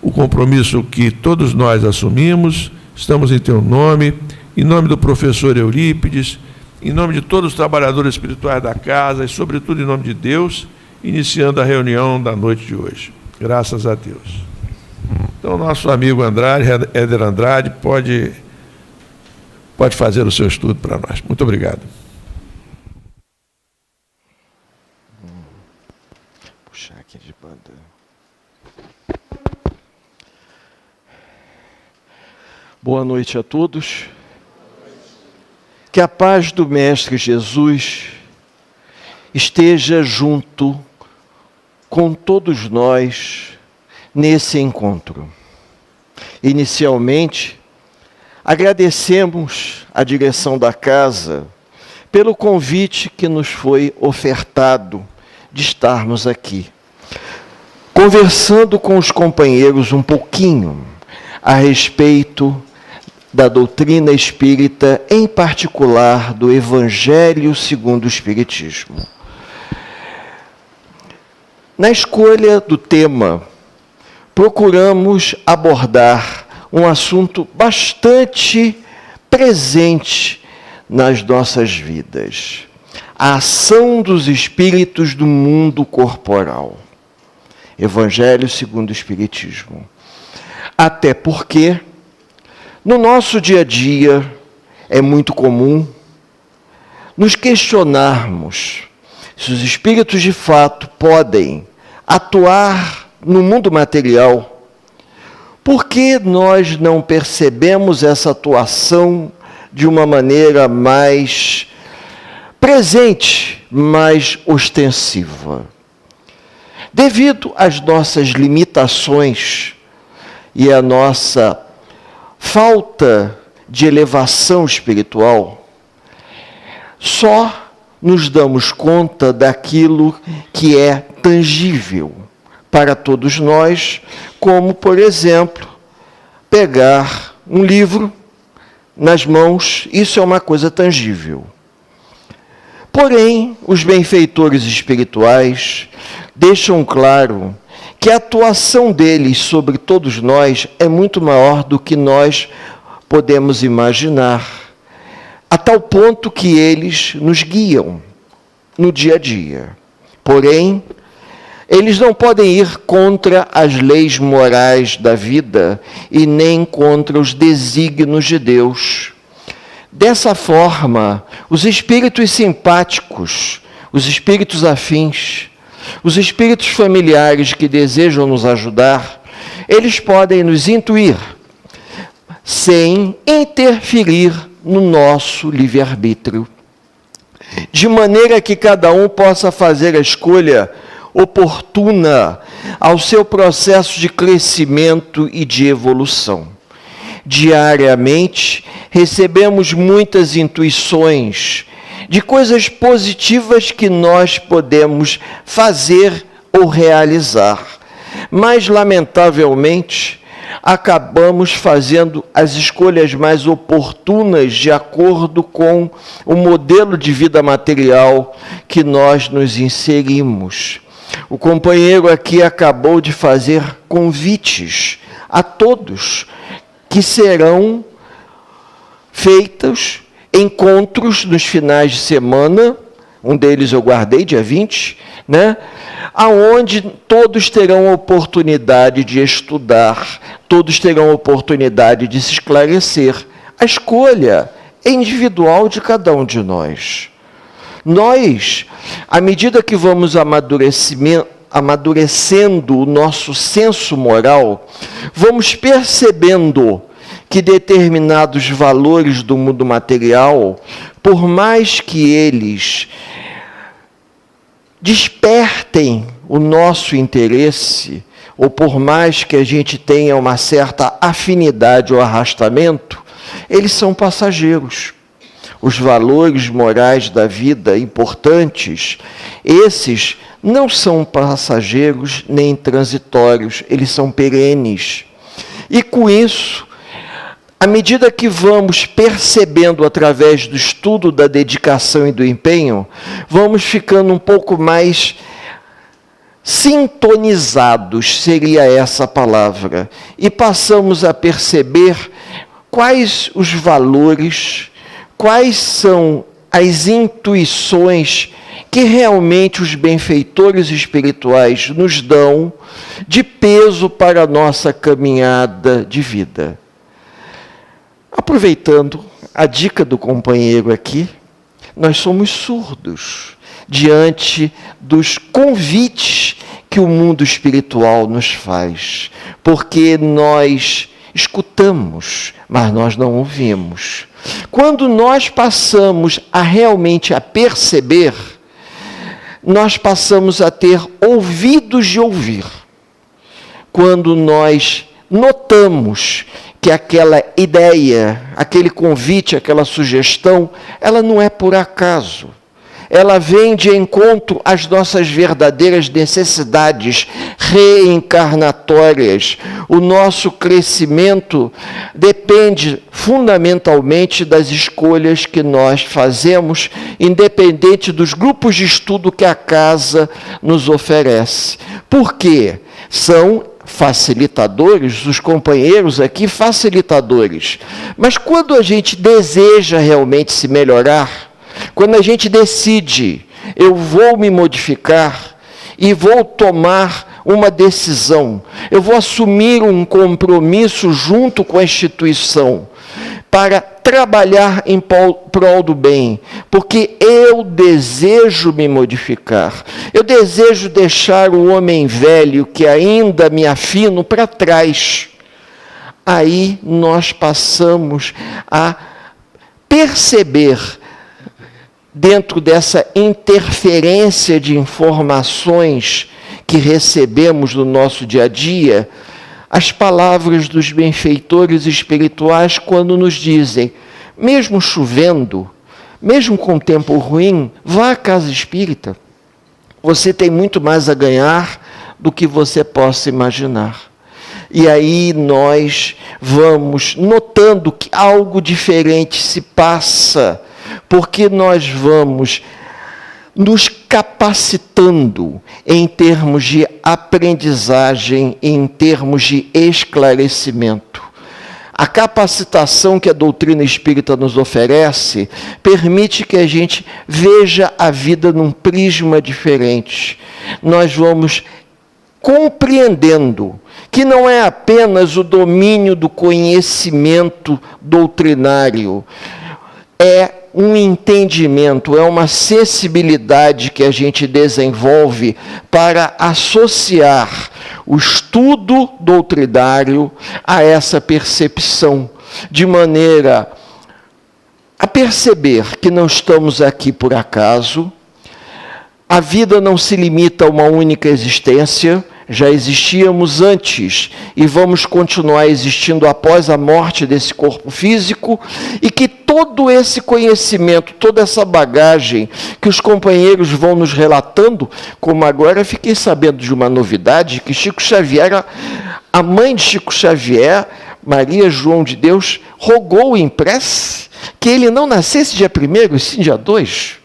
o compromisso que todos nós assumimos. Estamos em teu nome, em nome do professor Eurípides, em nome de todos os trabalhadores espirituais da casa e, sobretudo, em nome de Deus, iniciando a reunião da noite de hoje. Graças a Deus. Então, nosso amigo Andrade, Éder Andrade, pode fazer o seu estudo para nós. Muito obrigado. Puxar aqui de banda. Boa noite a todos. Que a paz do Mestre Jesus esteja junto com todos nós nesse encontro. Inicialmente, agradecemos à direção da casa pelo convite que nos foi ofertado de estarmos aqui, conversando com os companheiros um pouquinho a respeito da doutrina espírita, em particular do Evangelho segundo o Espiritismo. Na escolha do tema, procuramos abordar um assunto bastante presente nas nossas vidas: a ação dos espíritos do mundo corporal. Evangelho segundo o Espiritismo. Até porque, no nosso dia a dia, é muito comum nos questionarmos se os espíritos de fato podem atuar no mundo material. Por que nós não percebemos essa atuação de uma maneira mais presente, mais ostensiva? Devido às nossas limitações e à nossa falta de elevação espiritual, só nos damos conta daquilo que é tangível para todos nós, como, por exemplo, pegar um livro nas mãos. Isso é uma coisa tangível. Porém, os benfeitores espirituais deixam claro que a atuação deles sobre todos nós é muito maior do que nós podemos imaginar, a tal ponto que eles nos guiam no dia a dia. Porém, eles não podem ir contra as leis morais da vida e nem contra os desígnios de Deus. Dessa forma, os espíritos simpáticos, os espíritos afins, os espíritos familiares que desejam nos ajudar, eles podem nos intuir, sem interferir no nosso livre-arbítrio, de maneira que cada um possa fazer a escolha oportuna ao seu processo de crescimento e de evolução. Diariamente, recebemos muitas intuições de coisas positivas que nós podemos fazer ou realizar. Mas, lamentavelmente, acabamos fazendo as escolhas mais oportunas de acordo com o modelo de vida material que nós nos inserimos. O companheiro aqui acabou de fazer convites a todos que serão feitos encontros nos finais de semana, um deles eu guardei, dia 20, aonde todos terão a oportunidade de estudar, todos terão a oportunidade de se esclarecer. A escolha é individual de cada um de nós. Nós, à medida que vamos amadurecendo o nosso senso moral, vamos percebendo que determinados valores do mundo material, por mais que eles despertem o nosso interesse, ou por mais que a gente tenha uma certa afinidade ou arrastamento, eles são passageiros. Os valores morais da vida importantes, esses não são passageiros nem transitórios, eles são perenes. E com isso, à medida que vamos percebendo através do estudo, da dedicação e do empenho, vamos ficando um pouco mais sintonizados, seria essa a palavra, e passamos a perceber quais os valores, quais são as intuições que realmente os benfeitores espirituais nos dão de peso para a nossa caminhada de vida. Aproveitando a dica do companheiro aqui, nós somos surdos diante dos convites que o mundo espiritual nos faz, porque nós escutamos, mas nós não ouvimos. Quando nós passamos a realmente a perceber, nós passamos a ter ouvidos de ouvir. Quando nós notamos que aquela ideia, aquele convite, aquela sugestão, ela não é por acaso. Ela vem de encontro às nossas verdadeiras necessidades reencarnatórias. O nosso crescimento depende fundamentalmente das escolhas que nós fazemos, independente dos grupos de estudo que a casa nos oferece. Por quê? São facilitadores, os companheiros aqui facilitadores. Mas quando a gente deseja realmente se melhorar, quando a gente decide, eu vou me modificar e vou tomar uma decisão, eu vou assumir um compromisso junto com a instituição para trabalhar em prol do bem, porque eu desejo me modificar, eu desejo deixar o homem velho que ainda me afino para trás. Aí nós passamos a perceber, dentro dessa interferência de informações que recebemos no nosso dia a dia, as palavras dos benfeitores espirituais quando nos dizem, mesmo chovendo, mesmo com tempo ruim, vá à casa espírita. Você tem muito mais a ganhar do que você possa imaginar. E aí nós vamos notando que algo diferente se passa, porque nós vamos nos capacitando em termos de aprendizagem, em termos de esclarecimento. A capacitação que a doutrina espírita nos oferece permite que a gente veja a vida num prisma diferente. Nós vamos compreendendo que não é apenas o domínio do conhecimento doutrinário, é um entendimento, é uma sensibilidade que a gente desenvolve para associar o estudo doutrinário a essa percepção, de maneira a perceber que não estamos aqui por acaso, a vida não se limita a uma única existência, já existíamos antes e vamos continuar existindo após a morte desse corpo físico, e que todo esse conhecimento, toda essa bagagem que os companheiros vão nos relatando, como agora fiquei sabendo de uma novidade, que Chico Xavier, a mãe de Chico Xavier, Maria João de Deus, rogou em prece que ele não nascesse dia 1º, e sim dia 2.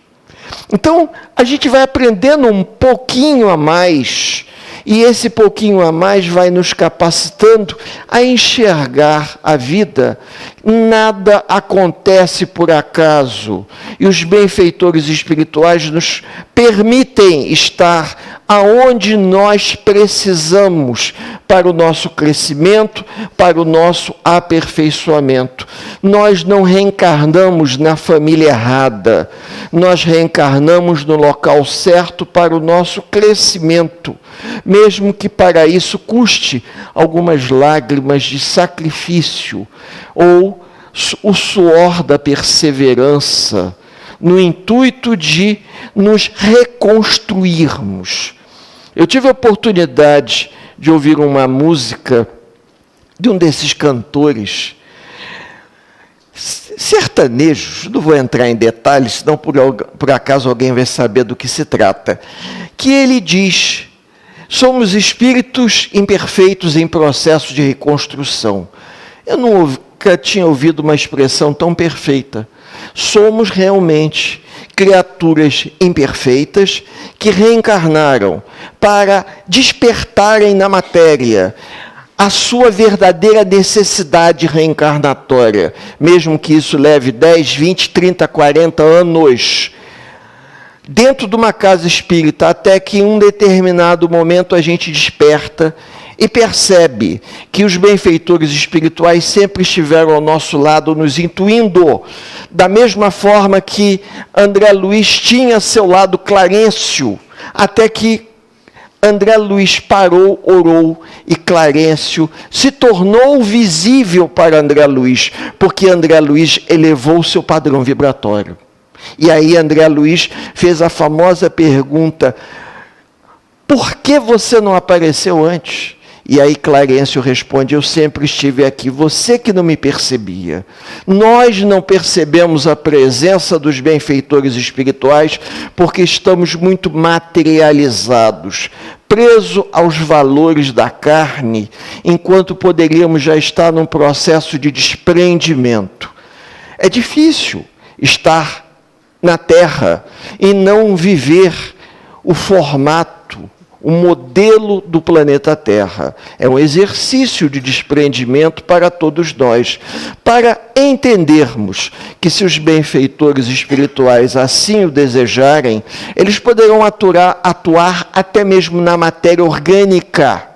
Então, a gente vai aprendendo um pouquinho a mais, e esse pouquinho a mais vai nos capacitando a enxergar a vida. Nada acontece por acaso, e os benfeitores espirituais nos permitem estar aonde nós precisamos para o nosso crescimento, para o nosso aperfeiçoamento. Nós não reencarnamos na família errada, nós reencarnamos no local certo para o nosso crescimento, mesmo que para isso custe algumas lágrimas de sacrifício, ou o suor da perseverança, no intuito de nos reconstruirmos. Eu tive a oportunidade de ouvir uma música de um desses cantores sertanejos, não vou entrar em detalhes, senão por acaso alguém vai saber do que se trata, que ele diz: somos espíritos imperfeitos em processo de reconstrução. Eu nunca tinha ouvido uma expressão tão perfeita, somos realmente criaturas imperfeitas que reencarnaram para despertarem na matéria a sua verdadeira necessidade reencarnatória, mesmo que isso leve 10, 20, 30, 40 anos, dentro de uma casa espírita, até que em um determinado momento a gente desperta e percebe que os benfeitores espirituais sempre estiveram ao nosso lado, nos intuindo, da mesma forma que André Luiz tinha seu lado Clarencio, até que André Luiz parou, orou, e Clarencio se tornou visível para André Luiz, porque André Luiz elevou o seu padrão vibratório. E aí André Luiz fez a famosa pergunta: por que você não apareceu antes? E aí Clarencio responde: eu sempre estive aqui, você que não me percebia. Nós não percebemos a presença dos benfeitores espirituais porque estamos muito materializados, presos aos valores da carne, enquanto poderíamos já estar num processo de desprendimento. É difícil estar na Terra e não viver o formato, o modelo do planeta Terra. É um exercício de desprendimento para todos nós, para entendermos que se os benfeitores espirituais assim o desejarem, eles poderão atuar até mesmo na matéria orgânica,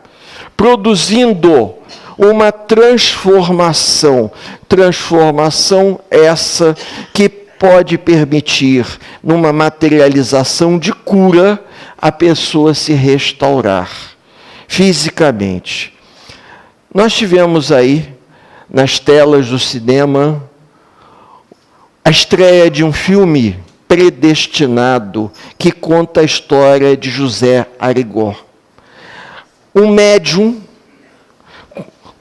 produzindo uma transformação. Transformação essa que pode permitir, numa materialização de cura, a pessoa se restaurar fisicamente. Nós tivemos aí, nas telas do cinema, a estreia de um filme Predestinado, que conta a história de José Arigó. Um médium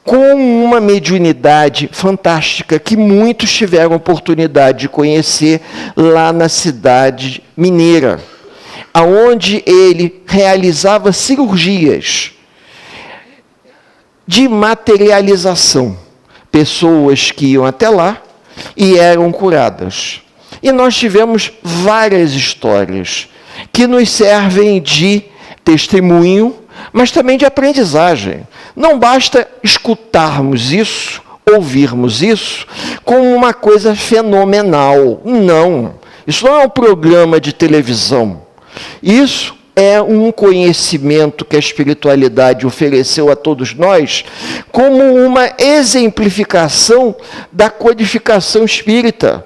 com uma mediunidade fantástica, que muitos tiveram oportunidade de conhecer lá na cidade mineira, aonde ele realizava cirurgias de materialização. Pessoas que iam até lá e eram curadas. E nós tivemos várias histórias que nos servem de testemunho, mas também de aprendizagem. Não basta escutarmos isso, ouvirmos isso, como uma coisa fenomenal. Não. Isso não é um programa de televisão. Isso é um conhecimento que a espiritualidade ofereceu a todos nós como uma exemplificação da codificação espírita.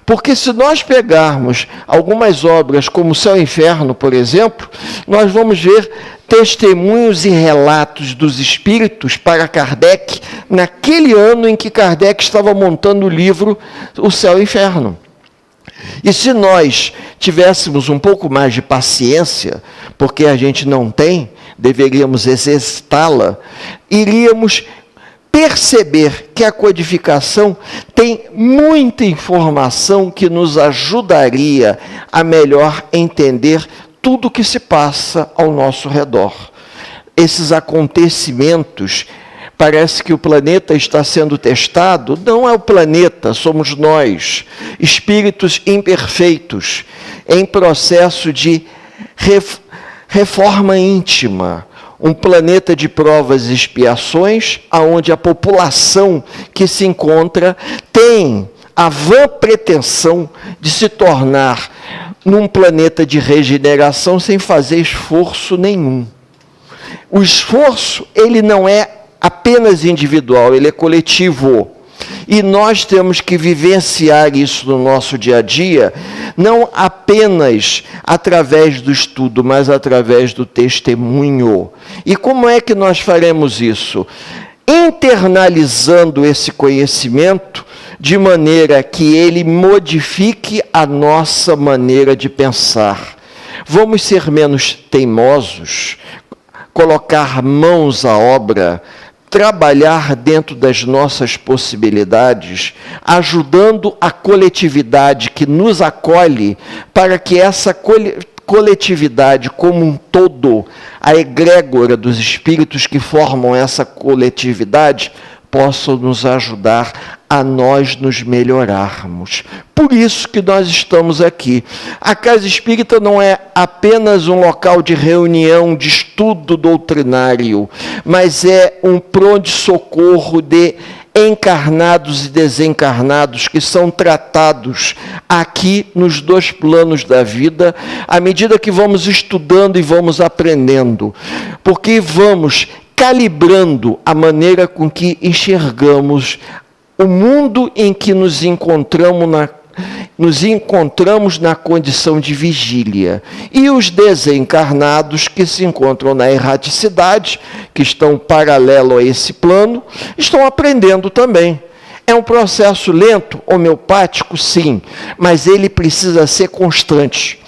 Porque se nós pegarmos algumas obras como Céu e Inferno, por exemplo, nós vamos ver testemunhos e relatos dos espíritos para Kardec naquele ano em que Kardec estava montando o livro O Céu e Inferno. E se nós tivéssemos um pouco mais de paciência, porque a gente não tem, deveríamos exercitá-la, iríamos perceber que a codificação tem muita informação que nos ajudaria a melhor entender tudo o que se passa ao nosso redor. Esses acontecimentos, parece que o planeta está sendo testado. Não é o planeta, somos nós, espíritos imperfeitos, em processo de reforma íntima. Um planeta de provas e expiações, onde a população que se encontra tem a vã pretensão de se tornar num planeta de regeneração sem fazer esforço nenhum. O esforço, ele não é apenas individual, ele é coletivo. E nós temos que vivenciar isso no nosso dia a dia, não apenas através do estudo, mas através do testemunho. E como é que nós faremos isso? Internalizando esse conhecimento, de maneira que ele modifique a nossa maneira de pensar. Vamos ser menos teimosos, colocar mãos à obra, trabalhar dentro das nossas possibilidades, ajudando a coletividade que nos acolhe, para que essa coletividade como um todo, a egrégora dos espíritos que formam essa coletividade, possam nos ajudar a nós nos melhorarmos. Por isso que nós estamos aqui. A Casa Espírita não é apenas um local de reunião, de estudo doutrinário, mas é um pronto-socorro de encarnados e desencarnados que são tratados aqui nos dois planos da vida, à medida que vamos estudando e vamos aprendendo, porque vamos calibrando a maneira com que enxergamos o mundo em que nos encontramos na condição de vigília. E os desencarnados que se encontram na erraticidade, que estão paralelo a esse plano, estão aprendendo também. É um processo lento, homeopático, sim, mas ele precisa ser constante.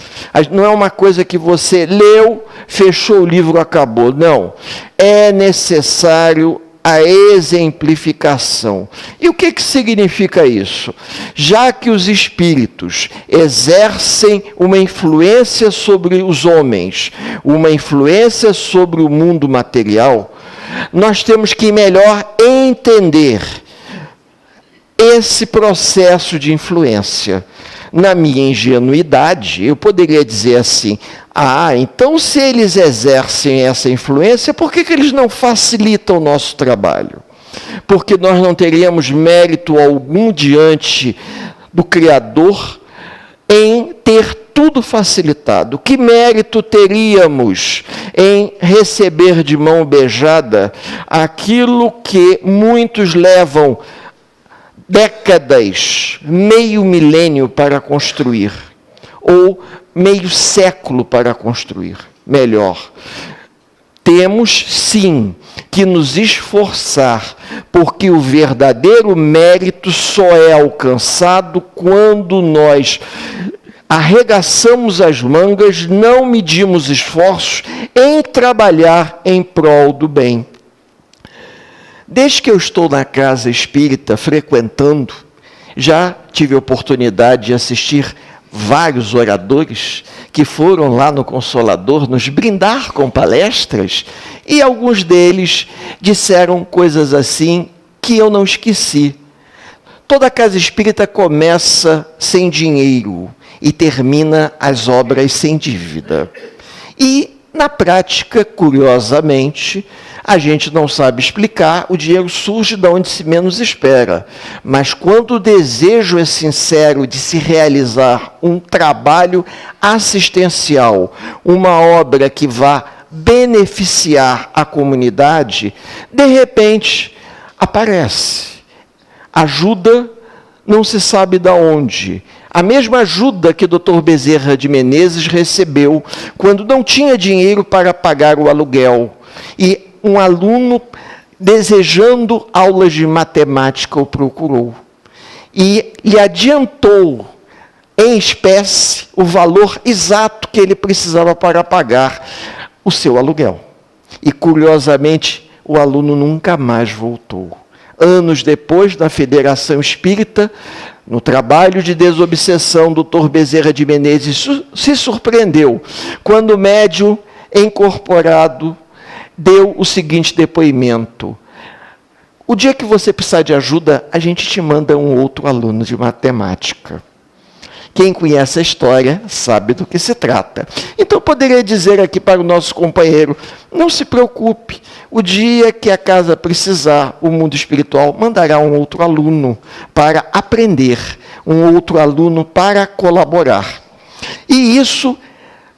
Não é uma coisa que você leu, fechou o livro, acabou. Não. É necessário a exemplificação. E o que significa isso? Já que os espíritos exercem uma influência sobre os homens, uma influência sobre o mundo material, nós temos que melhor entender esse processo de influência. Na minha ingenuidade, eu poderia dizer assim: então se eles exercem essa influência, por que eles não facilitam o nosso trabalho? Porque nós não teríamos mérito algum diante do Criador em ter tudo facilitado. Que mérito teríamos em receber de mão beijada aquilo que muitos levam décadas, meio milênio para construir, ou meio século para construir? Melhor, temos sim que nos esforçar, porque o verdadeiro mérito só é alcançado quando nós arregaçamos as mangas, não medimos esforços em trabalhar em prol do bem. Desde que eu estou na Casa Espírita frequentando, já tive a oportunidade de assistir vários oradores que foram lá no Consolador nos brindar com palestras, e alguns deles disseram coisas assim que eu não esqueci. Toda Casa Espírita começa sem dinheiro e termina as obras sem dívida. E, na prática, curiosamente, a gente não sabe explicar, o dinheiro surge de onde se menos espera. Mas quando o desejo é sincero de se realizar um trabalho assistencial, uma obra que vá beneficiar a comunidade, de repente aparece. Ajuda não se sabe de onde. A mesma ajuda que o Dr. Bezerra de Menezes recebeu quando não tinha dinheiro para pagar o aluguel. E um aluno, desejando aulas de matemática, o procurou. E lhe adiantou, em espécie, o valor exato que ele precisava para pagar o seu aluguel. E, curiosamente, o aluno nunca mais voltou. Anos depois, na Federação Espírita, no trabalho de desobsessão, o Dr. Bezerra de Menezes se surpreendeu quando o médium incorporado deu o seguinte depoimento: o dia que você precisar de ajuda, a gente te manda um outro aluno de matemática. Quem conhece a história sabe do que se trata. Então, eu poderia dizer aqui para o nosso companheiro: não se preocupe, o dia que a casa precisar, o mundo espiritual mandará um outro aluno para aprender, um outro aluno para colaborar. E isso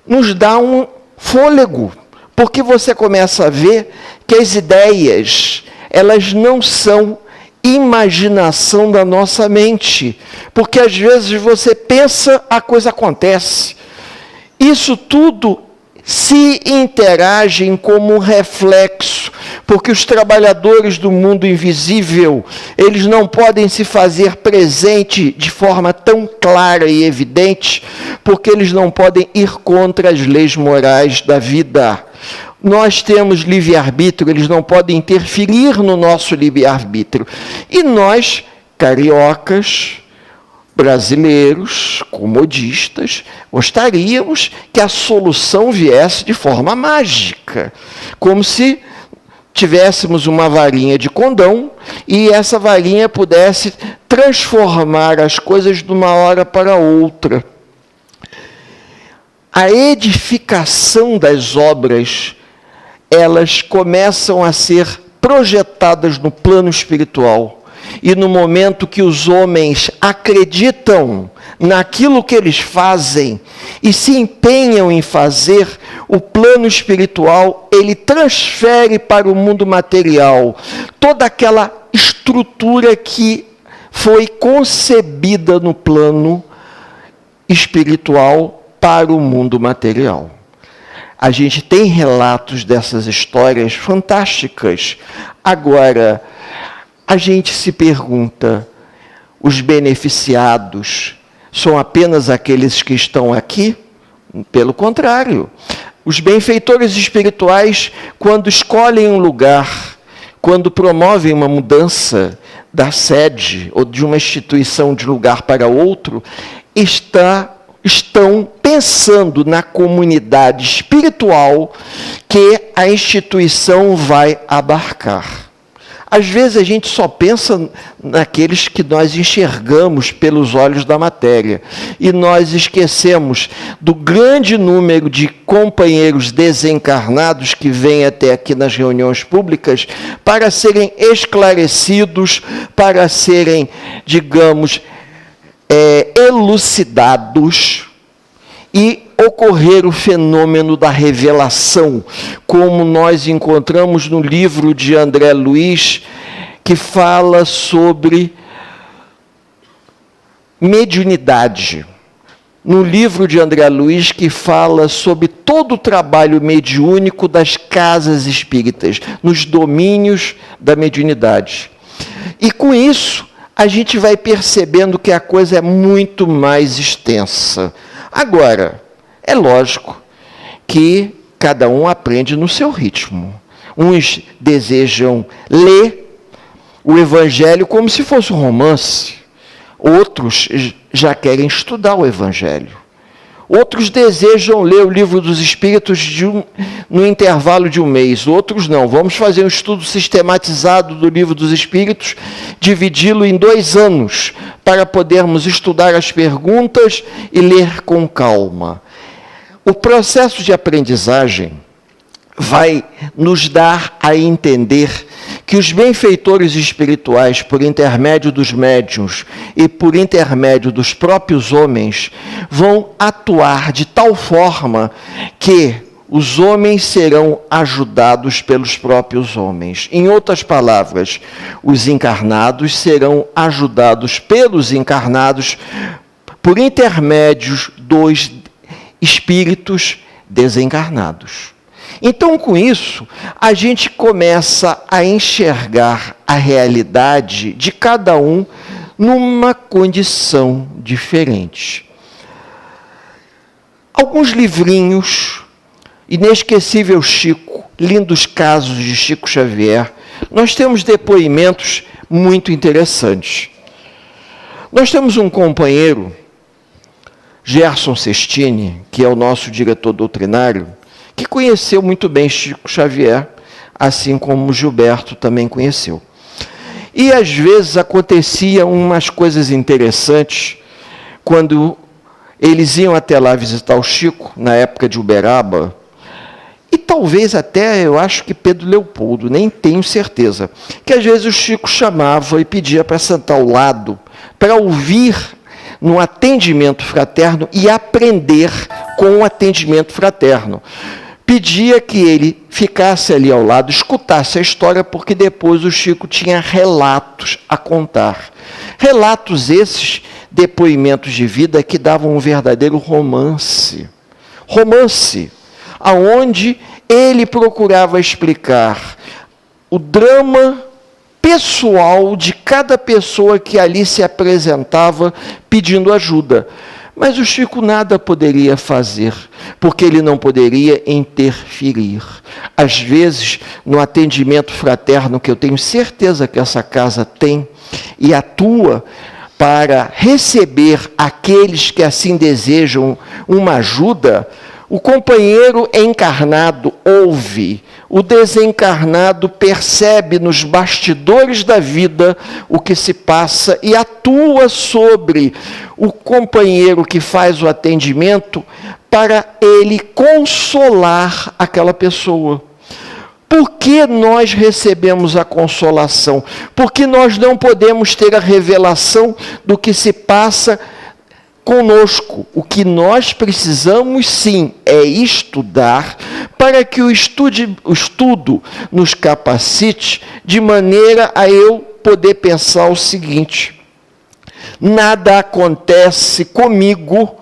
nos dá um fôlego, porque você começa a ver que as ideias, elas não são imaginação da nossa mente, porque às vezes você pensa, a coisa acontece. Isso tudo se interagem como um reflexo, porque os trabalhadores do mundo invisível, eles não podem se fazer presente de forma tão clara e evidente, porque eles não podem ir contra as leis morais da vida. Nós temos livre-arbítrio, eles não podem interferir no nosso livre-arbítrio. E nós, cariocas, brasileiros, comodistas, gostaríamos que a solução viesse de forma mágica, como se tivéssemos uma varinha de condão e essa varinha pudesse transformar as coisas de uma hora para outra. A edificação das obras, elas começam a ser projetadas no plano espiritual. E no momento que os homens acreditam naquilo que eles fazem e se empenham em fazer, o plano espiritual, ele transfere para o mundo material toda aquela estrutura que foi concebida no plano espiritual para o mundo material. A gente tem relatos dessas histórias fantásticas. Agora, a gente se pergunta, os beneficiados são apenas aqueles que estão aqui? Pelo contrário, os benfeitores espirituais, quando escolhem um lugar, quando promovem uma mudança da sede ou de uma instituição de lugar para outro, estão pensando na comunidade espiritual que a instituição vai abarcar. Às vezes a gente só pensa naqueles que nós enxergamos pelos olhos da matéria e nós esquecemos do grande número de companheiros desencarnados que vêm até aqui nas reuniões públicas para serem esclarecidos, para serem, digamos, elucidados e ocorrer o fenômeno da revelação, como nós encontramos no livro de André Luiz, que fala sobre mediunidade. No livro de André Luiz, que fala sobre todo o trabalho mediúnico das casas espíritas, nos domínios da mediunidade. E com isso, a gente vai percebendo que a coisa é muito mais extensa. Agora, é lógico que cada um aprende no seu ritmo. Uns desejam ler o Evangelho como se fosse um romance. Outros já querem estudar o Evangelho. Outros desejam ler o Livro dos Espíritos no intervalo de um mês. Outros não. Vamos fazer um estudo sistematizado do Livro dos Espíritos, dividi-lo em 2 anos, para podermos estudar as perguntas e ler com calma. O processo de aprendizagem vai nos dar a entender que os benfeitores espirituais, por intermédio dos médiuns e por intermédio dos próprios homens, vão atuar de tal forma que os homens serão ajudados pelos próprios homens. Em outras palavras, os encarnados serão ajudados pelos encarnados por intermédios dos espíritos desencarnados. Então, com isso, a gente começa a enxergar a realidade de cada um numa condição diferente. Alguns livrinhos, Inesquecível Chico, Lindos Casos de Chico Xavier, nós temos depoimentos muito interessantes. Nós temos um companheiro, Gerson Sestini, que é o nosso diretor doutrinário, que conheceu muito bem Chico Xavier, assim como Gilberto também conheceu. E às vezes aconteciam umas coisas interessantes quando eles iam até lá visitar o Chico, na época de Uberaba, e talvez até, eu acho que Pedro Leopoldo, nem tenho certeza, que às vezes o Chico chamava e pedia para sentar ao lado, para ouvir no atendimento fraterno e aprender com o atendimento fraterno. Pedia que ele ficasse ali ao lado, escutasse a história, porque depois o Chico tinha relatos a contar. Relatos esses, depoimentos de vida, que davam um verdadeiro romance. Romance, aonde ele procurava explicar o drama pessoal de cada pessoa que ali se apresentava pedindo ajuda. Mas o Chico nada poderia fazer, porque ele não poderia interferir. Às vezes, no atendimento fraterno, que eu tenho certeza que essa casa tem, e atua para receber aqueles que assim desejam uma ajuda, o companheiro encarnado ouve o desencarnado percebe nos bastidores da vida o que se passa e atua sobre o companheiro que faz o atendimento para ele consolar aquela pessoa. Por que nós recebemos a consolação? Porque nós não podemos ter a revelação do que se passa conosco. O que nós precisamos, sim, é estudar para que o estudo nos capacite de maneira a eu poder pensar o seguinte: nada acontece comigo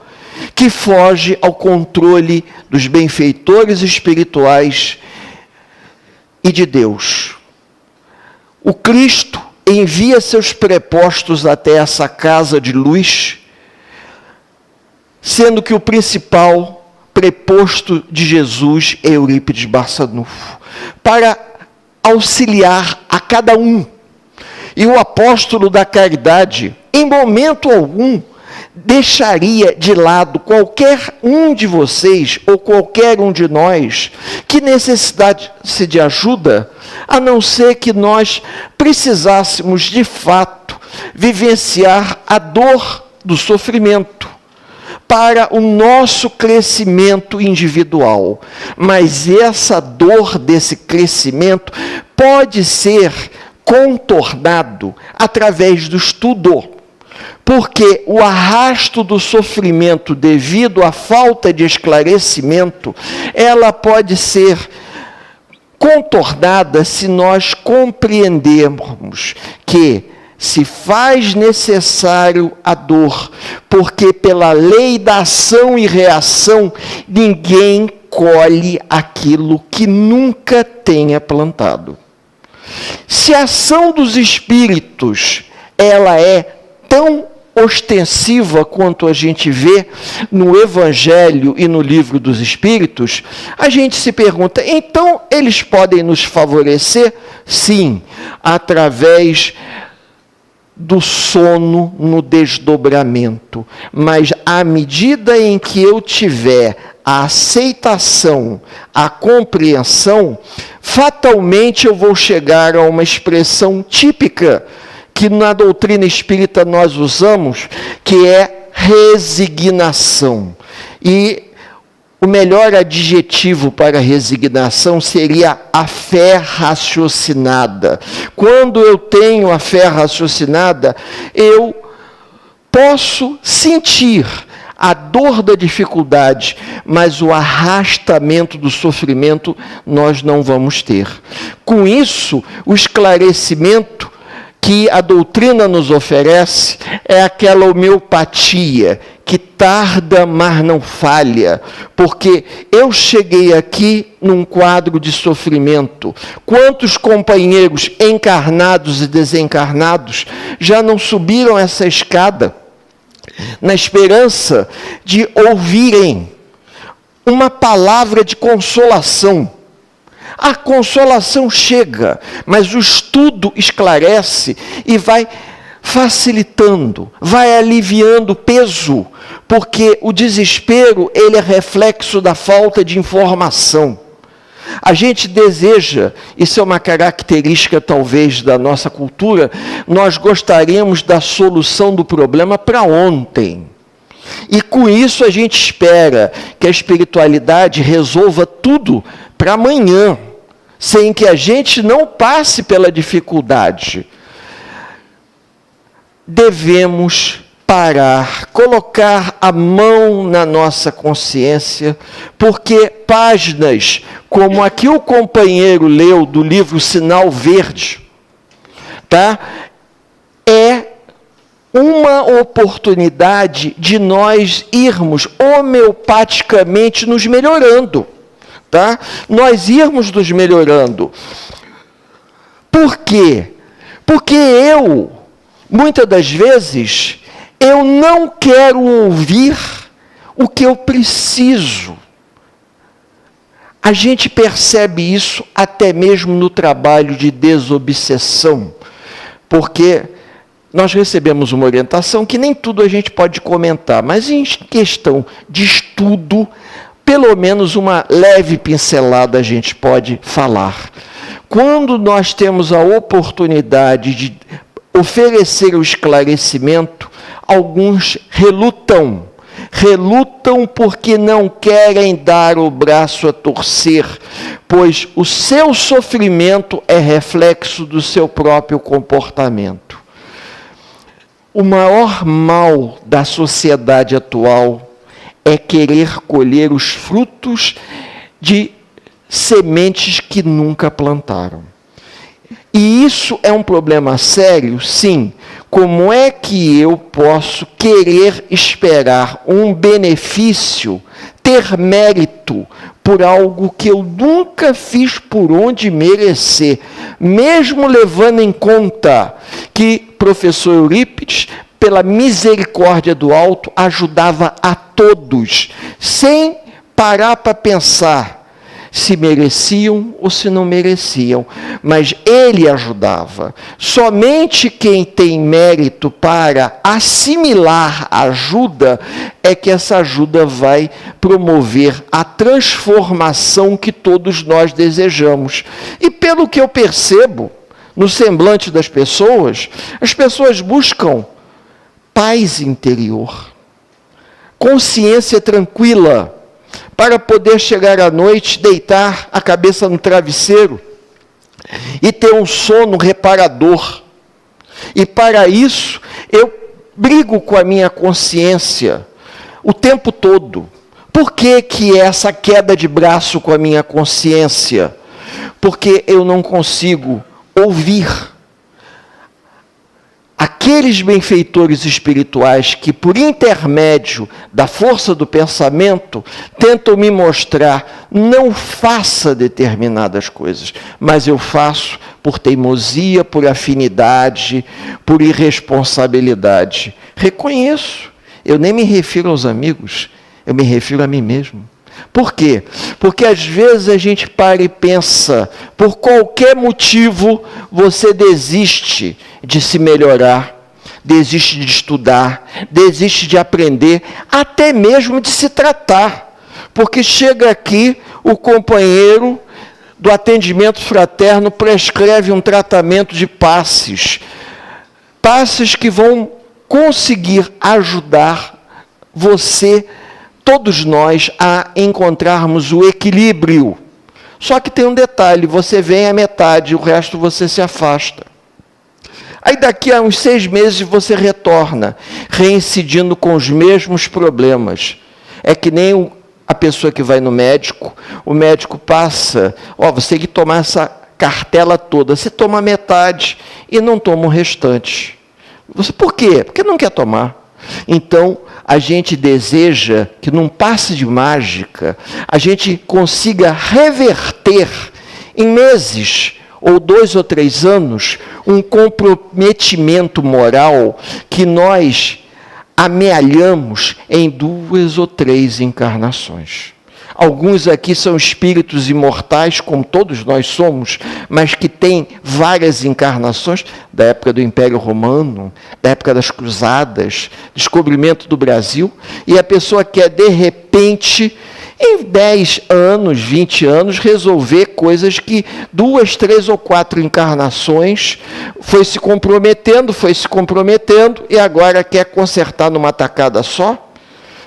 que foge ao controle dos benfeitores espirituais e de Deus. O Cristo envia seus prepostos até essa casa de luz, sendo que o principal preposto de Jesus é Eurípides Barçanufo, para auxiliar a cada um. E o apóstolo da caridade, em momento algum, deixaria de lado qualquer um de vocês ou qualquer um de nós que necessitasse de ajuda, a não ser que nós precisássemos de fato vivenciar a dor do sofrimento para o nosso crescimento individual. Mas essa dor desse crescimento pode ser contornado através do estudo, porque o arrasto do sofrimento devido à falta de esclarecimento, ela pode ser contornada se nós compreendermos que se faz necessário a dor, porque pela lei da ação e reação, ninguém colhe aquilo que nunca tenha plantado. Se a ação dos espíritos, ela é tão ostensiva quanto a gente vê no Evangelho e no Livro dos Espíritos, a gente se pergunta, então eles podem nos favorecer? Sim, através do sono no desdobramento, mas à medida em que eu tiver a aceitação, a compreensão, fatalmente eu vou chegar a uma expressão típica que na doutrina espírita nós usamos, que é resignação. E o melhor adjetivo para resignação seria a fé raciocinada. Quando eu tenho a fé raciocinada, eu posso sentir a dor da dificuldade, mas o arrastamento do sofrimento nós não vamos ter. Com isso, o esclarecimento que a doutrina nos oferece é aquela homeopatia que tarda, mas não falha, porque eu cheguei aqui num quadro de sofrimento. Quantos companheiros encarnados e desencarnados já não subiram essa escada na esperança de ouvirem uma palavra de consolação? A consolação chega, mas o estudo esclarece e vai facilitando, vai aliviando o peso, porque o desespero, ele é reflexo da falta de informação. A gente deseja, isso é uma característica talvez da nossa cultura, nós gostaríamos da solução do problema para ontem. E com isso a gente espera que a espiritualidade resolva tudo para amanhã, sem que a gente não passe pela dificuldade. Devemos parar, colocar a mão na nossa consciência, porque páginas como a que o companheiro leu do livro Sinal Verde, tá? É uma oportunidade de nós irmos homeopaticamente nos melhorando, tá? Nós irmos nos melhorando. Por quê? Porque muitas das vezes, eu não quero ouvir o que eu preciso. A gente percebe isso até mesmo no trabalho de desobsessão, porque nós recebemos uma orientação que nem tudo a gente pode comentar, mas em questão de estudo, pelo menos uma leve pincelada a gente pode falar. Quando nós temos a oportunidade de oferecer o esclarecimento, alguns relutam porque não querem dar o braço a torcer, pois o seu sofrimento é reflexo do seu próprio comportamento. O maior mal da sociedade atual é querer colher os frutos de sementes que nunca plantaram. E isso é um problema sério, sim. Como é que eu posso querer esperar um benefício, ter mérito por algo que eu nunca fiz por onde merecer, mesmo levando em conta que professor Eurípides, pela misericórdia do alto, ajudava a todos, sem parar para pensar se mereciam ou se não mereciam, mas ele ajudava. Somente quem tem mérito para assimilar a ajuda é que essa ajuda vai promover a transformação que todos nós desejamos. E pelo que eu percebo no semblante das pessoas, as pessoas buscam paz interior, consciência tranquila, para poder chegar à noite, deitar a cabeça no travesseiro e ter um sono reparador. E para isso, eu brigo com a minha consciência o tempo todo. Por que essa queda de braço com a minha consciência? Porque eu não consigo ouvir aqueles benfeitores espirituais que, por intermédio da força do pensamento, tentam me mostrar, não faça determinadas coisas, mas eu faço por teimosia, por afinidade, por irresponsabilidade. Reconheço, eu nem me refiro aos amigos, eu me refiro a mim mesmo. Por quê? Porque às vezes a gente para e pensa, por qualquer motivo você desiste de se melhorar, desiste de estudar, desiste de aprender, até mesmo de se tratar. Porque chega aqui o companheiro do atendimento fraterno prescreve um tratamento de passes que vão conseguir ajudar você, todos nós, a encontrarmos o equilíbrio. Só que tem um detalhe, você vem à metade, o resto você se afasta. Aí daqui a uns 6 meses você retorna, reincidindo com os mesmos problemas. É que nem a pessoa que vai no médico, o médico passa, você tem que tomar essa cartela toda, você toma metade e não toma o restante. Por quê? Porque não quer tomar. Então, a gente deseja que num passe de mágica, a gente consiga reverter em meses, ou 2 ou 3 anos, um comprometimento moral que nós amealhamos em 2 ou 3 encarnações. Alguns aqui são espíritos imortais, como todos nós somos, mas que têm várias encarnações, da época do Império Romano, da época das Cruzadas, descobrimento do Brasil, e a pessoa quer, de repente, em 10 anos, 20 anos, resolver coisas que 2, 3 ou 4 encarnações foi se comprometendo, e agora quer consertar numa tacada só?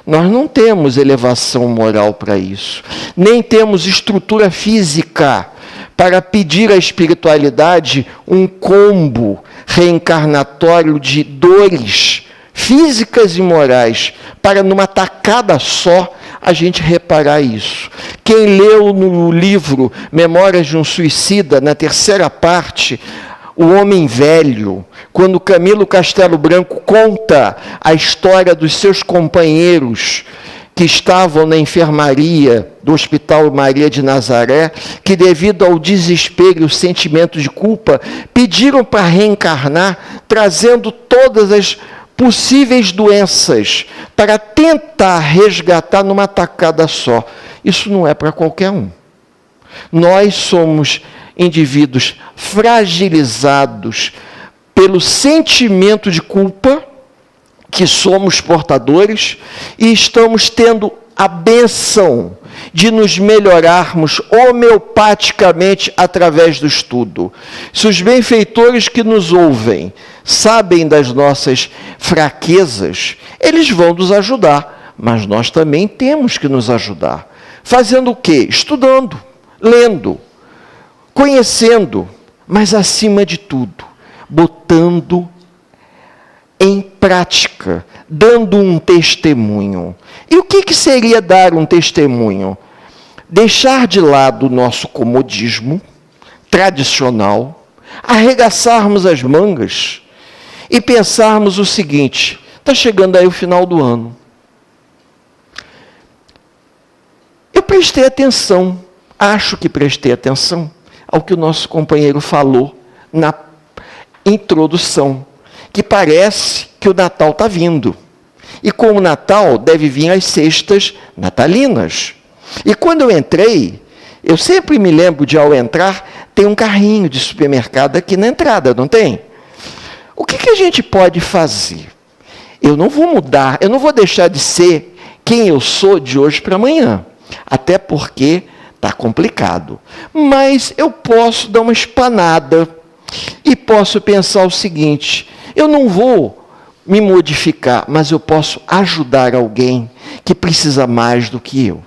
Nós não temos elevação moral para isso, nem temos estrutura física para pedir à espiritualidade um combo reencarnatório de dores físicas e morais, para numa tacada só a gente reparar isso. Quem leu no livro Memórias de um Suicida, na 3ª parte, O Homem Velho, quando Camilo Castelo Branco conta a história dos seus companheiros que estavam na enfermaria do Hospital Maria de Nazaré, que devido ao desespero e o sentimento de culpa, pediram para reencarnar, trazendo todas as possíveis doenças, para tentar resgatar numa tacada só. Isso não é para qualquer um. Nós somos indivíduos fragilizados pelo sentimento de culpa que somos portadores e estamos tendo a bênção de nos melhorarmos homeopaticamente através do estudo. Se os benfeitores que nos ouvem sabem das nossas fraquezas, eles vão nos ajudar, mas nós também temos que nos ajudar. Fazendo o quê? Estudando, lendo, conhecendo, mas acima de tudo, botando em prática, dando um testemunho. E o que seria dar um testemunho? Deixar de lado o nosso comodismo tradicional, arregaçarmos as mangas e pensarmos o seguinte: está chegando aí o final do ano. Eu prestei atenção, acho que prestei atenção ao que o nosso companheiro falou na introdução, que parece que o Natal está vindo. E com o Natal deve vir as cestas natalinas. E quando eu entrei, eu sempre me lembro de, ao entrar, tem um carrinho de supermercado aqui na entrada, não tem? O que a gente pode fazer? Eu não vou mudar, eu não vou deixar de ser quem eu sou de hoje para amanhã. Até porque está complicado. Mas eu posso dar uma espanada e posso pensar o seguinte: eu não vou me modificar, mas eu posso ajudar alguém que precisa mais do que eu.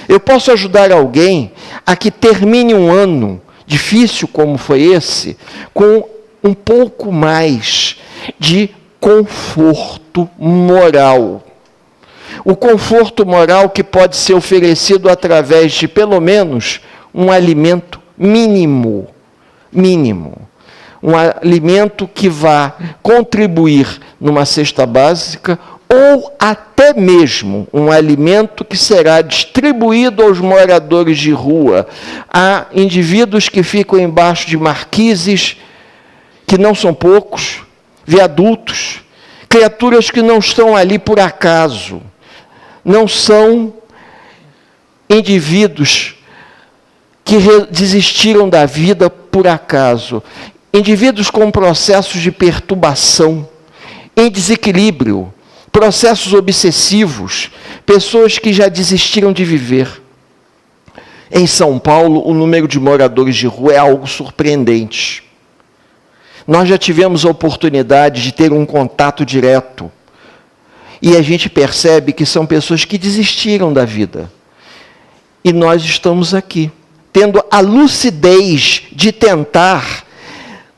Eu posso ajudar alguém a que termine um ano difícil como foi esse, com um pouco mais de conforto moral. O conforto moral que pode ser oferecido através de, pelo menos, um alimento mínimo. Um alimento que vá contribuir numa cesta básica, ou até mesmo um alimento que será distribuído aos moradores de rua, a indivíduos que ficam embaixo de marquises, que não são poucos, viadutos, criaturas que não estão ali por acaso, não são indivíduos que desistiram da vida por acaso, indivíduos com processos de perturbação, em desequilíbrio, processos obsessivos, pessoas que já desistiram de viver. Em São Paulo, o número de moradores de rua é algo surpreendente. Nós já tivemos a oportunidade de ter um contato direto, e a gente percebe que são pessoas que desistiram da vida. E nós estamos aqui, tendo a lucidez de tentar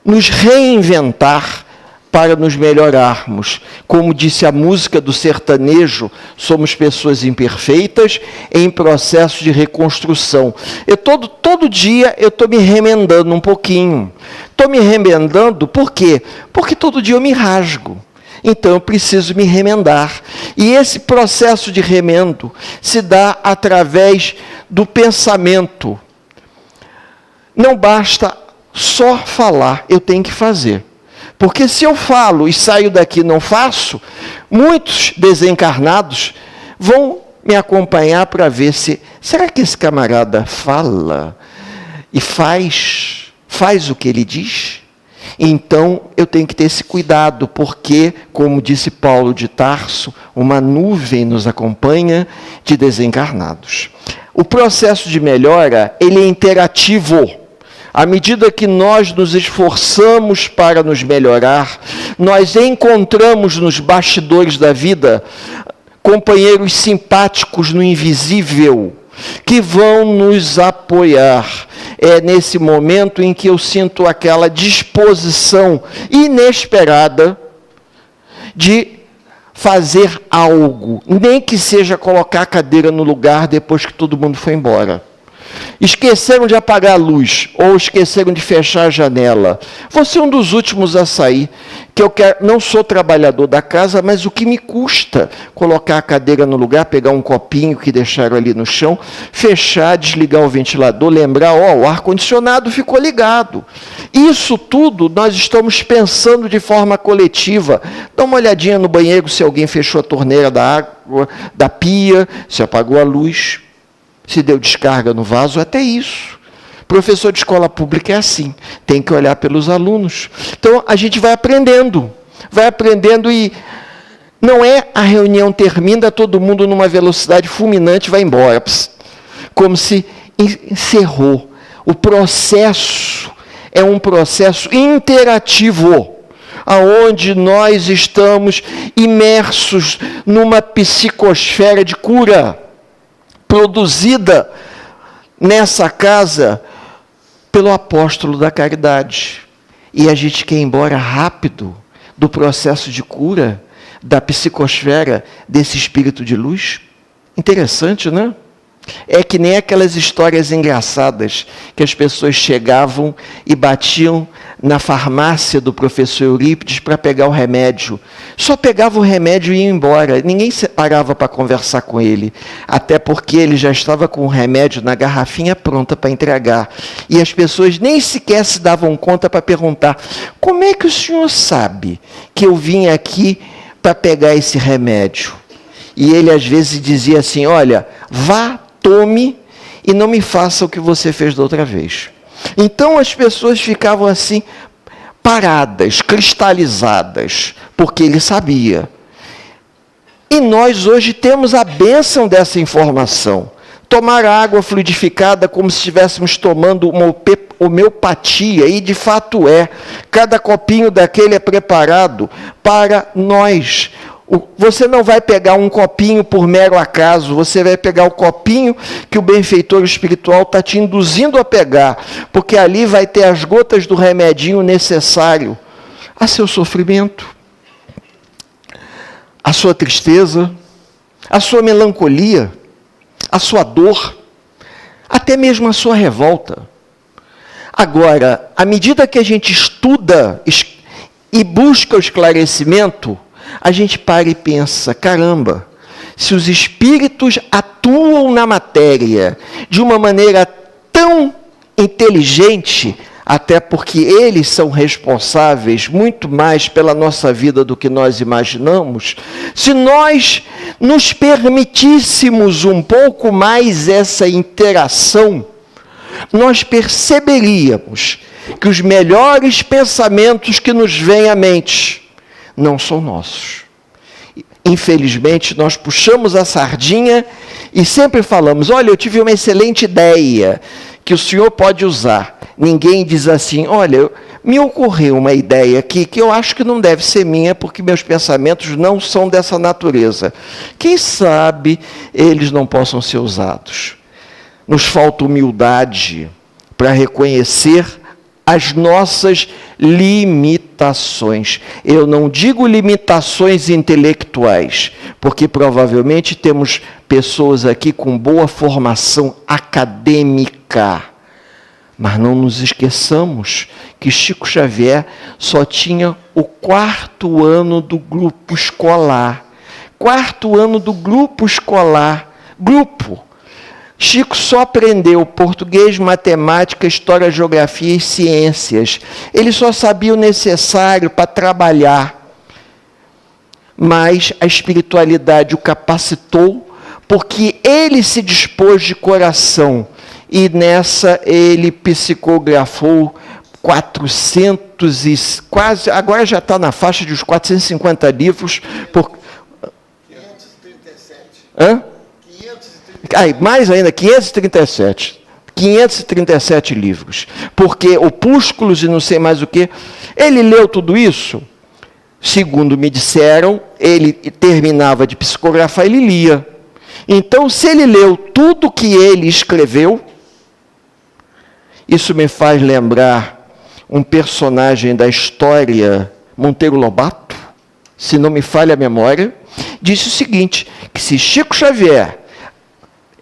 nos reinventar para nos melhorarmos. Como disse a música do sertanejo, somos pessoas imperfeitas em processo de reconstrução. Todo dia eu estou me remendando um pouquinho. Estou me remendando por quê? Porque todo dia eu me rasgo. Então eu preciso me remendar. E esse processo de remendo se dá através do pensamento. Não basta só falar, eu tenho que fazer. Porque se eu falo e saio daqui e não faço, muitos desencarnados vão me acompanhar para ver se... Será que esse camarada fala e faz o que ele diz? Então, eu tenho que ter esse cuidado, porque, como disse Paulo de Tarso, uma nuvem nos acompanha de desencarnados. O processo de melhora, ele é interativo. À medida que nós nos esforçamos para nos melhorar, nós encontramos nos bastidores da vida companheiros simpáticos no invisível, que vão nos apoiar. É nesse momento em que eu sinto aquela disposição inesperada de fazer algo, nem que seja colocar a cadeira no lugar depois que todo mundo foi embora. Esqueceram de apagar a luz, ou esqueceram de fechar a janela. Vou ser um dos últimos a sair, que eu não sou trabalhador da casa, mas o que me custa colocar a cadeira no lugar, pegar um copinho que deixaram ali no chão, fechar, desligar o ventilador, lembrar, o ar-condicionado ficou ligado. Isso tudo nós estamos pensando de forma coletiva. Dá uma olhadinha no banheiro se alguém fechou a torneira da água, da pia, se apagou a luz. Se deu descarga no vaso, até isso. Professor de escola pública é assim, tem que olhar pelos alunos. Então, a gente vai aprendendo e Não é a reunião termina, todo mundo numa velocidade fulminante vai embora, como se encerrou. O processo é um processo interativo, aonde nós estamos imersos numa psicosfera de cura, produzida nessa casa pelo apóstolo da caridade. E a gente quer ir embora rápido do processo de cura, da psicosfera desse espírito de luz. Interessante, né? É que nem aquelas histórias engraçadas que as pessoas chegavam e batiam na farmácia do professor Eurípides para pegar o remédio. Só pegava o remédio e ia embora. Ninguém parava para conversar com ele. Até porque ele já estava com o remédio na garrafinha pronta para entregar. E as pessoas nem sequer se davam conta para perguntar: como é que o senhor sabe que eu vim aqui para pegar esse remédio? E ele às vezes dizia assim: olha, vá, tome e não me faça o que você fez da outra vez. Então as pessoas ficavam assim, paradas, cristalizadas, porque ele sabia. E nós hoje temos a bênção dessa informação. Tomar água fluidificada como se estivéssemos tomando uma homeopatia, e de fato é. Cada copinho daquele é preparado para nós. Você não vai pegar um copinho por mero acaso, você vai pegar o copinho que o benfeitor espiritual está te induzindo a pegar, porque ali vai ter as gotas do remedinho necessário a seu sofrimento, a sua tristeza, a sua melancolia, a sua dor, até mesmo a sua revolta. Agora, à medida que a gente estuda e busca o esclarecimento, a gente para e pensa: caramba, se os espíritos atuam na matéria de uma maneira tão inteligente, até porque eles são responsáveis muito mais pela nossa vida do que nós imaginamos, se nós nos permitíssemos um pouco mais essa interação, nós perceberíamos que os melhores pensamentos que nos vêm à mente não são nossos. Infelizmente, nós puxamos a sardinha e sempre falamos: olha, eu tive uma excelente ideia que o senhor pode usar. Ninguém diz assim: olha, me ocorreu uma ideia aqui que eu acho que não deve ser minha, porque meus pensamentos não são dessa natureza. Quem sabe eles não possam ser usados. Nos falta humildade para reconhecer as nossas limitações. Eu não digo limitações intelectuais, porque provavelmente temos pessoas aqui com boa formação acadêmica. Mas não nos esqueçamos que Chico Xavier só tinha o 4º ano do grupo escolar. 4º ano do grupo escolar. Grupo. Chico só aprendeu português, matemática, história, geografia e ciências. Ele só sabia o necessário para trabalhar. Mas a espiritualidade o capacitou, porque ele se dispôs de coração. E nessa ele psicografou 400 e quase, agora já está na faixa de uns 450 livros. 537. Hã? Mais ainda, 537 livros, porque opúsculos e não sei mais o que. Ele leu tudo isso, segundo me disseram, ele terminava de psicografar, ele lia. Então, se ele leu tudo que ele escreveu, isso me faz lembrar um personagem da história, Monteiro Lobato, se não me falha a memória, disse o seguinte, que se Chico Xavier,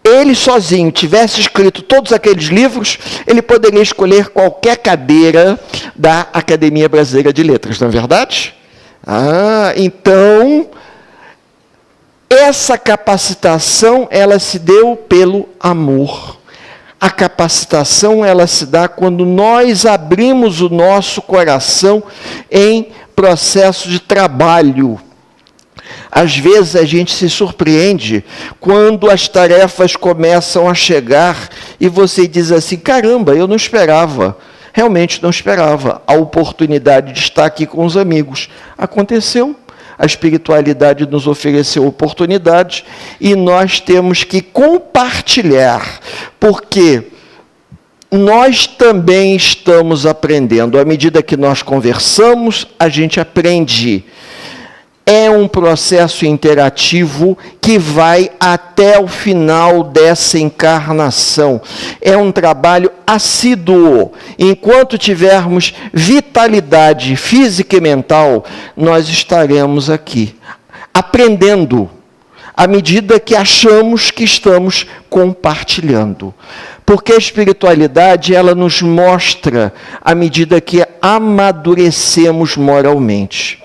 ele sozinho tivesse escrito todos aqueles livros, ele poderia escolher qualquer cadeira da Academia Brasileira de Letras, não é verdade? Então, essa capacitação, ela se deu pelo amor. A capacitação, ela se dá quando nós abrimos o nosso coração em processo de trabalho. Às vezes a gente se surpreende quando as tarefas começam a chegar e você diz assim: caramba, eu não esperava, realmente não esperava a oportunidade de estar aqui com os amigos. Aconteceu, A espiritualidade nos ofereceu oportunidades e nós temos que compartilhar, porque nós também estamos aprendendo. À medida que nós conversamos, a gente aprende. É um processo interativo que vai até o final dessa encarnação. É um trabalho assíduo. Enquanto tivermos vitalidade física e mental, nós estaremos aqui, aprendendo, à medida que achamos que estamos compartilhando. Porque a espiritualidade, ela nos mostra à medida que amadurecemos moralmente.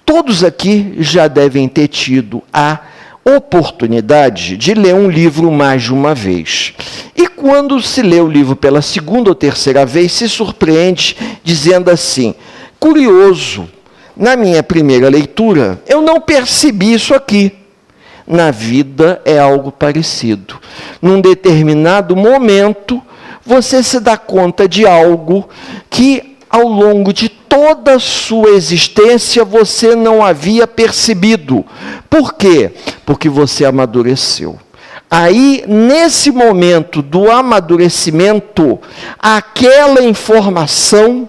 Todos aqui já devem ter tido a oportunidade de ler um livro mais de uma vez. E quando se lê o livro pela segunda ou terceira vez, se surpreende dizendo assim: curioso, na minha primeira leitura, eu não percebi isso aqui. Na vida é algo parecido. Num determinado momento, você se dá conta de algo que, ao longo de toda a sua existência, você não havia percebido. Por quê? Porque você amadureceu. Aí, nesse momento do amadurecimento, aquela informação,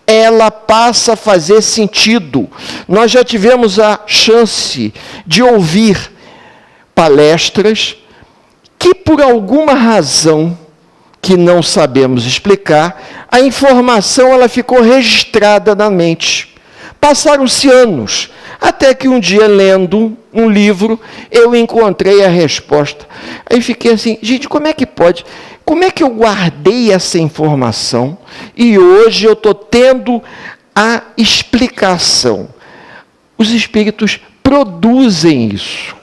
ela passa a fazer sentido. Nós já tivemos a chance de ouvir palestras que, por alguma razão que não sabemos explicar, a informação ela ficou registrada na mente. Passaram-se anos, até que um dia, lendo um livro, eu encontrei a resposta. Aí fiquei assim: gente, como é que pode? Como é que eu guardei essa informação e hoje eu estou tendo a explicação? Os espíritos produzem isso.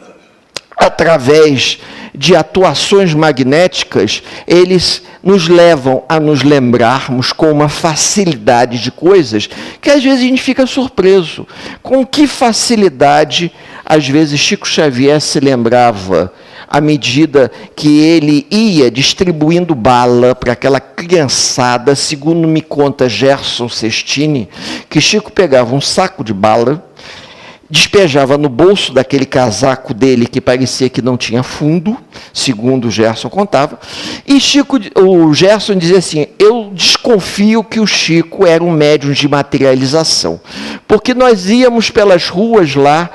Através de atuações magnéticas, eles nos levam a nos lembrarmos com uma facilidade de coisas que às vezes a gente fica surpreso. Com que facilidade, às vezes, Chico Xavier se lembrava, à medida que ele ia distribuindo bala para aquela criançada, segundo me conta Gerson Sestini, que Chico pegava um saco de bala, despejava no bolso daquele casaco dele que parecia que não tinha fundo, segundo o Gerson contava, e o Gerson dizia assim: eu desconfio que o Chico era um médium de materialização, porque nós íamos pelas ruas lá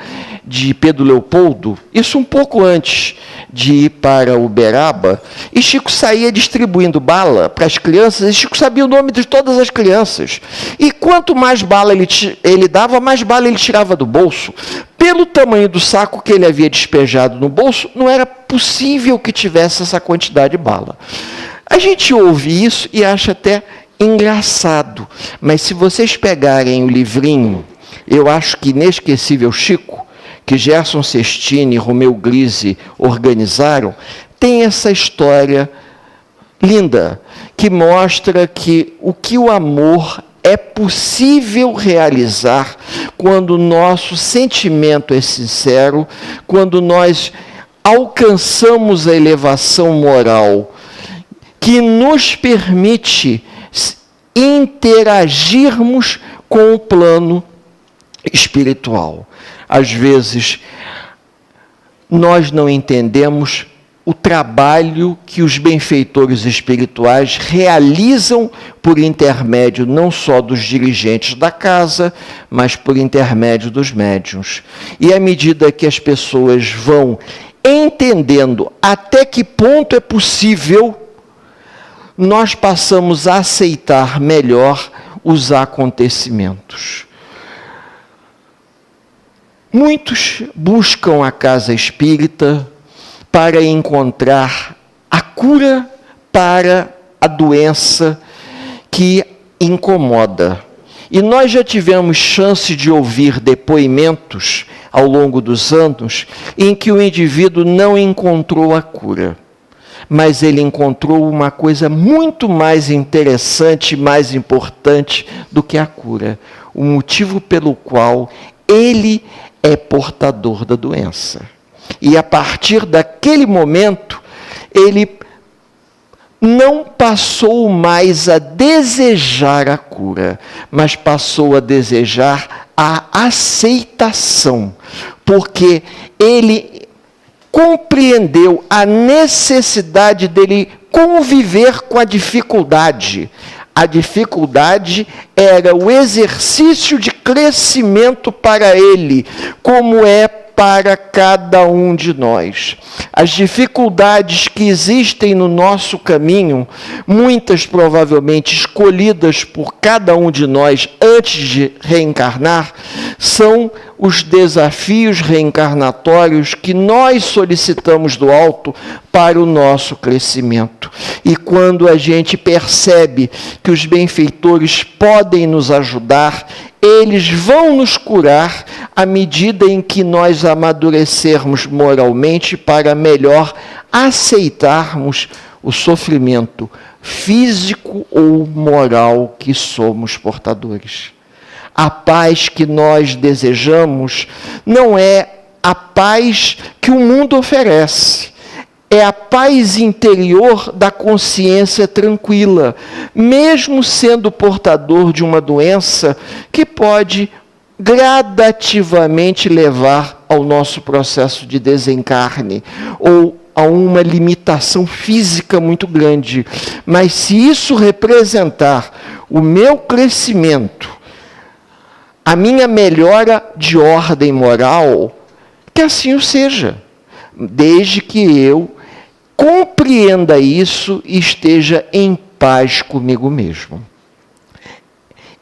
de Pedro Leopoldo, isso um pouco antes de ir para Uberaba, e Chico saía distribuindo bala para as crianças, e Chico sabia o nome de todas as crianças. E quanto mais bala ele dava, mais bala ele tirava do bolso. Pelo tamanho do saco que ele havia despejado no bolso, não era possível que tivesse essa quantidade de bala. A gente ouve isso e acha até engraçado, mas se vocês pegarem o livrinho, eu acho que Inesquecível Chico, que Gerson Sestini e Romeu Grise organizaram, tem essa história linda, que mostra que o amor é possível realizar quando o nosso sentimento é sincero, quando nós alcançamos a elevação moral que nos permite interagirmos com o plano espiritual. Às vezes, nós não entendemos o trabalho que os benfeitores espirituais realizam por intermédio não só dos dirigentes da casa, mas por intermédio dos médiuns. E à medida que as pessoas vão entendendo até que ponto é possível, nós passamos a aceitar melhor os acontecimentos. Muitos buscam a casa espírita para encontrar a cura para a doença que incomoda. E nós já tivemos chance de ouvir depoimentos ao longo dos anos em que o indivíduo não encontrou a cura, mas ele encontrou uma coisa muito mais interessante, mais importante do que a cura, o motivo pelo qual ele é portador da doença. E a partir daquele momento, ele não passou mais a desejar a cura, mas passou a desejar a aceitação, porque ele compreendeu a necessidade dele conviver com a dificuldade. A dificuldade era o exercício de crescimento para ele, como é para cada um de nós. As dificuldades que existem no nosso caminho, muitas provavelmente escolhidas por cada um de nós antes de reencarnar, são os desafios reencarnatórios que nós solicitamos do alto para o nosso crescimento. E quando a gente percebe que os benfeitores podem nos ajudar, eles vão nos curar à medida em que nós amadurecermos moralmente para melhor aceitarmos o sofrimento físico ou moral que somos portadores. A paz que nós desejamos não é a paz que o mundo oferece. É a paz interior da consciência tranquila, mesmo sendo portador de uma doença que pode gradativamente levar ao nosso processo de desencarne ou a uma limitação física muito grande. Mas se isso representar o meu crescimento, a minha melhora de ordem moral, que assim o seja, desde que eu compreenda isso e esteja em paz comigo mesmo.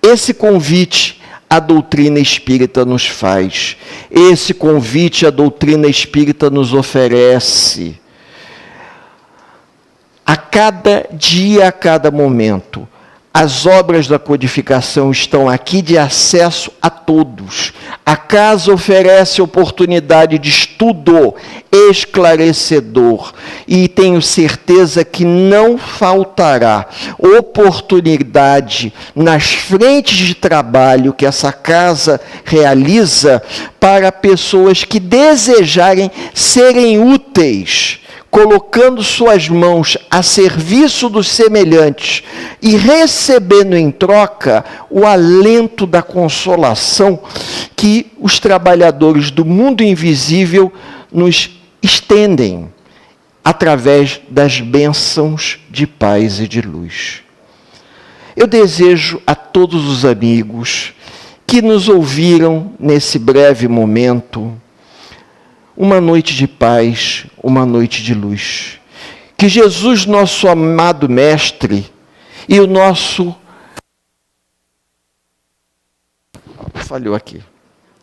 Esse convite a doutrina espírita nos faz, esse convite a doutrina espírita nos oferece, a cada dia, a cada momento. As obras da codificação estão aqui de acesso a todos. A casa oferece oportunidade de estudo esclarecedor e tenho certeza que não faltará oportunidade nas frentes de trabalho que essa casa realiza para pessoas que desejarem serem úteis, colocando suas mãos a serviço dos semelhantes e recebendo em troca o alento da consolação que os trabalhadores do mundo invisível nos estendem através das bênçãos de paz e de luz. Eu desejo a todos os amigos que nos ouviram nesse breve momento uma noite de paz, uma noite de luz. Que Jesus, nosso amado Mestre, e o nosso... Falhou aqui.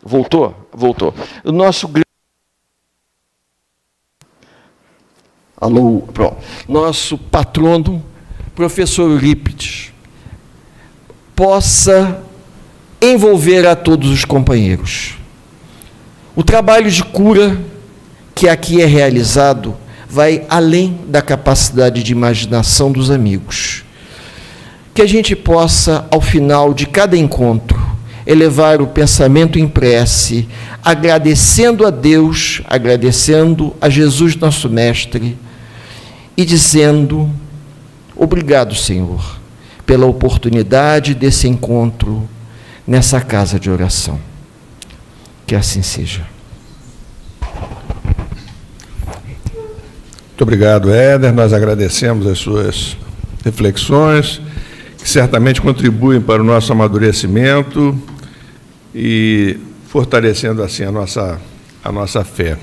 Voltou? Voltou. O nosso... Alô? Pronto. Nosso patrono, professor Eurípides, possa envolver a todos os companheiros. O trabalho de cura que aqui é realizado vai além da capacidade de imaginação dos amigos. Que a gente possa, ao final de cada encontro, elevar o pensamento em prece, agradecendo a Deus, agradecendo a Jesus, nosso Mestre, e dizendo: obrigado, Senhor, pela oportunidade desse encontro nessa casa de oração. Que assim seja. Muito obrigado, Éder. Nós agradecemos as suas reflexões, que certamente contribuem para o nosso amadurecimento e fortalecendo assim a nossa fé.